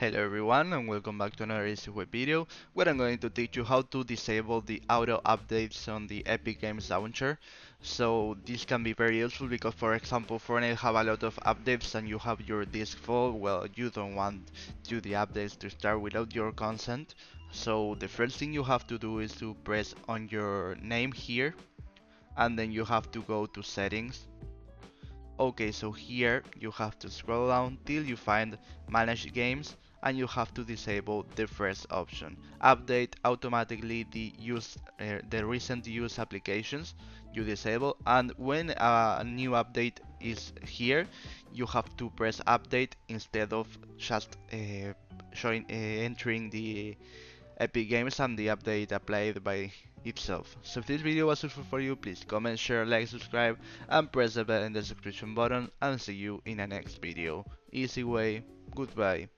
Hello everyone and welcome back to another easy way video where I'm going to teach you how to disable the auto updates on the Epic Games launcher. So this can be very useful because, for example, Fortnite have a lot of updates and you have your disk full. Well, you don't want the updates to start without your consent. So the first thing you have to do is to press on your name here, and then you have to go to settings. Okay, so here you have to scroll down till you find manage games, and you have to disable the first option. Update automatically the recent use applications you disable, and when a new update is here, you have to press update instead of just entering the Epic Games and the update applied by itself. So if this video was useful for you, please comment, share, like, subscribe, and press the bell in the subscription button, and see you in the next video. Easy way, goodbye.